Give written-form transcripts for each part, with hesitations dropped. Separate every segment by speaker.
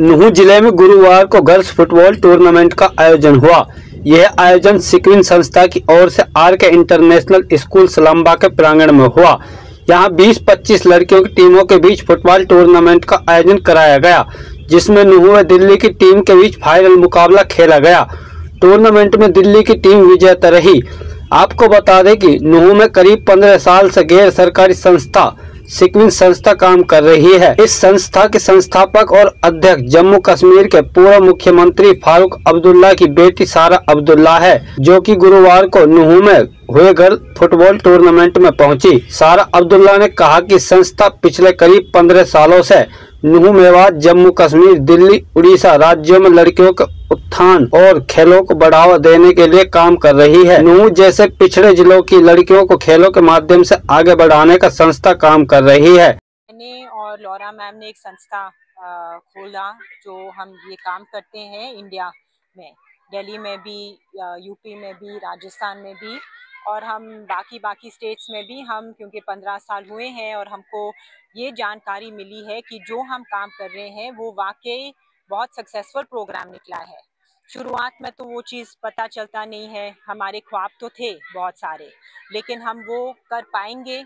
Speaker 1: नुहू जिले में गुरुवार को गर्ल्स फुटबॉल टूर्नामेंट का आयोजन हुआ। यह आयोजन सिक्विन संस्था की ओर से आर.के. इंटरनेशनल स्कूल सलम्बा के प्रांगण में हुआ। यहां 20-25 लड़कियों की टीमों के बीच फुटबॉल टूर्नामेंट का आयोजन कराया गया, जिसमें नुहू व दिल्ली की टीम के बीच फाइनल मुकाबला खेला गया। टूर्नामेंट में दिल्ली की टीम विजेता रही। आपको बता दें कि नुहू में करीब 15 साल से गैर सरकारी संस्था सिक्विन संस्था काम कर रही है। इस संस्था के संस्थापक और अध्यक्ष जम्मू कश्मीर के पूर्व मुख्यमंत्री फारूक अब्दुल्ला की बेटी सारा अब्दुल्ला है, जो कि गुरुवार को नुहू में हुए गर्ल फुटबॉल टूर्नामेंट में पहुंची। सारा अब्दुल्ला ने कहा कि संस्था पिछले करीब 15 सालों से नुहू, मेवात, जम्मू कश्मीर, दिल्ली, उड़ीसा राज्यों में लड़कियों के उत्थान और खेलों को बढ़ावा देने के लिए काम कर रही है। नुहू जैसे पिछड़े जिलों की लड़कियों को खेलों के माध्यम से आगे बढ़ाने का संस्था काम कर रही है।
Speaker 2: मैंने और लॉरा मैम ने एक संस्था खोला, जो हम ये काम करते हैं इंडिया में, दिल्ली में भी, यूपी में भी, राजस्थान में भी, और हम बाकी स्टेट्स में भी। हम क्योंकि 15 साल हुए हैं और हमको ये जानकारी मिली है कि जो हम काम कर रहे हैं वो वाकई बहुत सक्सेसफुल प्रोग्राम निकला है। शुरुआत में तो वो चीज़ पता चलता नहीं है, हमारे ख्वाब तो थे बहुत सारे, लेकिन हम वो कर पाएंगे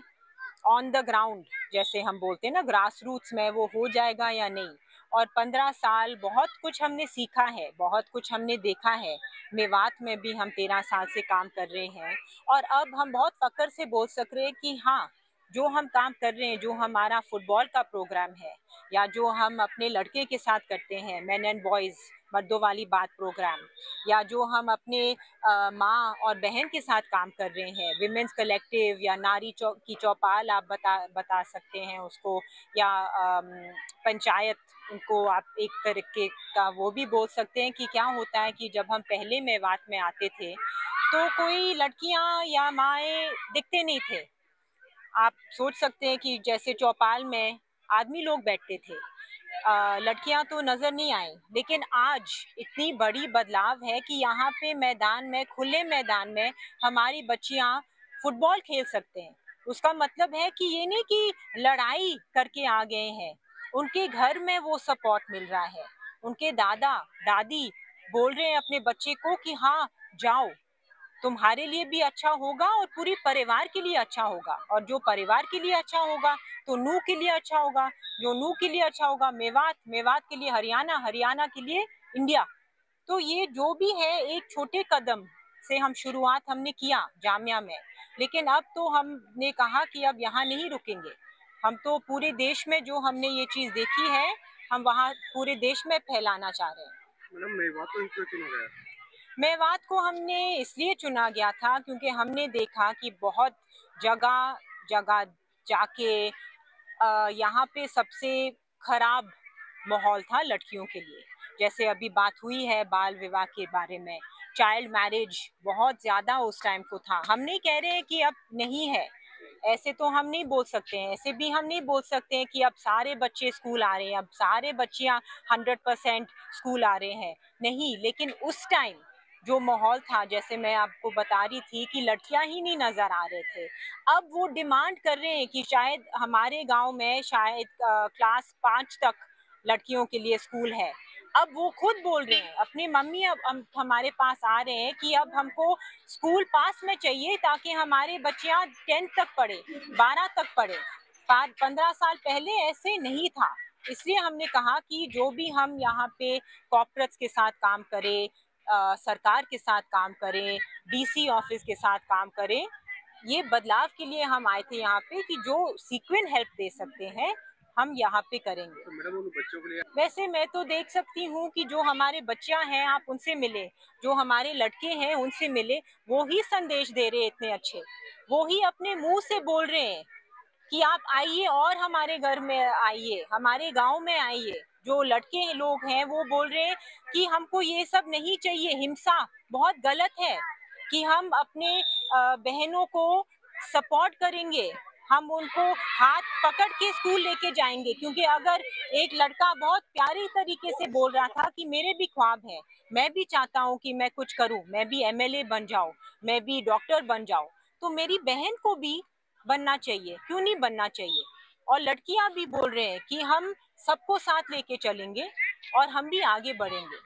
Speaker 2: ऑन द ग्राउंड, जैसे हम बोलते हैं ना, ग्रास रूट्स में वो हो जाएगा या नहीं। और 15 साल बहुत कुछ हमने सीखा है, बहुत कुछ हमने देखा है। मेवात में भी हम 13 साल से काम कर रहे हैं और अब हम बहुत फख्र से बोल सक रहे हैं कि हाँ, जो हम काम कर रहे हैं, जो हमारा फुटबॉल का प्रोग्राम है या जो हम अपने लड़के के साथ करते हैं, मैन एंड बॉयज़, मर्दों वाली बात प्रोग्राम, या जो हम अपने माँ और बहन के साथ काम कर रहे हैं, विमेंस कलेक्टिव या नारी की चौपाल आप बता सकते हैं उसको, या पंचायत, उनको आप एक तरीके का वो भी बोल सकते हैं कि क्या होता है कि जब हम पहले मेवात में आते थे तो कोई लड़कियां या माएँ दिखते नहीं थे। आप सोच सकते हैं कि जैसे चौपाल में आदमी लोग बैठते थे, लड़कियां तो नज़र नहीं आई। लेकिन आज इतनी बड़ी बदलाव है कि यहाँ पे मैदान में, खुले मैदान में हमारी बच्चियां फुटबॉल खेल सकते हैं। उसका मतलब है कि ये नहीं कि लड़ाई करके आ गए हैं, उनके घर में वो सपोर्ट मिल रहा है। उनके दादा दादी बोल रहे हैं अपने बच्चे को कि हाँ जाओ, तुम्हारे लिए भी अच्छा होगा और पूरी परिवार के लिए अच्छा होगा, और जो परिवार के लिए अच्छा होगा तो नूह के लिए अच्छा होगा, जो नूह के लिए अच्छा होगा मेवात के लिए हरियाणा, हरियाणा के लिए इंडिया। तो ये जो भी है, एक छोटे कदम से हम शुरुआत हमने किया जामिया में, लेकिन अब तो हमने कहा कि अब यहाँ नहीं रुकेंगे। हम तो पूरे देश में जो हमने ये चीज़ देखी है, हम वहाँ पूरे देश में फैलाना चाह रहे हैं।
Speaker 3: मैडम, मेवात को क्यों चुना गया?
Speaker 2: मेवात को हमने इसलिए चुना गया था क्योंकि हमने देखा कि बहुत जगह जगह जाके यहाँ पे सबसे खराब माहौल था लड़कियों के लिए। जैसे अभी बात हुई है बाल विवाह के बारे में, चाइल्ड मैरिज बहुत ज़्यादा उस टाइम को था। हम नहीं कह रहे हैं कि अब नहीं है, ऐसे तो हम नहीं बोल सकते हैं। ऐसे भी हम नहीं बोल सकते हैं कि अब सारे बच्चे स्कूल आ रहे हैं, अब सारे बच्चियाँ 100% स्कूल आ रहे हैं, नहीं। लेकिन उस टाइम जो माहौल था, जैसे मैं आपको बता रही थी कि लड़कियां ही नहीं नज़र आ रहे थे। अब वो डिमांड कर रहे हैं कि शायद हमारे गांव में शायद क्लास 5 तक लड़कियों के लिए स्कूल है। अब वो खुद बोल रहे हैं, अपनी मम्मी अब हमारे पास आ रहे हैं कि अब हमको स्कूल पास में चाहिए ताकि हमारे बच्चियां 10 तक पढ़े, 12 तक पढ़े। 15 साल पहले ऐसे नहीं था। इसलिए हमने कहा कि जो भी हम यहाँ पे कॉर्पोरेट्स के साथ काम करें, सरकार के साथ काम करें, डीसी ऑफिस के साथ काम करें, ये बदलाव के लिए हम आए थे यहाँ पे कि जो सीक्वेंट हेल्प दे सकते हैं हम यहाँ पे करेंगे।
Speaker 3: तो मैडम, उन बच्चों के लिए
Speaker 2: वैसे मैं तो देख सकती हूँ कि जो हमारे बच्चियाँ हैं, आप उनसे मिले, जो हमारे लड़के हैं उनसे मिले, वो ही संदेश दे रहे हैं इतने अच्छे, वो ही अपने मुंह से बोल रहे हैं कि आप आइए और हमारे घर में आइए, हमारे गांव में आइए। जो लड़के लोग हैं वो बोल रहे हैं कि हमको ये सब नहीं चाहिए, हिंसा बहुत गलत है, कि हम अपने बहनों को सपोर्ट करेंगे, हम उनको हाथ पकड़ के स्कूल लेके जाएंगे। क्योंकि अगर एक लड़का बहुत प्यारी तरीके से बोल रहा था कि मेरे भी ख्वाब हैं, मैं भी चाहता हूँ कि मैं कुछ करूँ, मैं भी एमएलए बन जाऊँ, मैं भी डॉक्टर बन जाऊँ, तो मेरी बहन को भी बनना चाहिए, क्यों नहीं बनना चाहिए। और लड़कियां भी बोल रहे हैं कि हम सबको साथ लेके चलेंगे, और हम भी आगे बढ़ेंगे।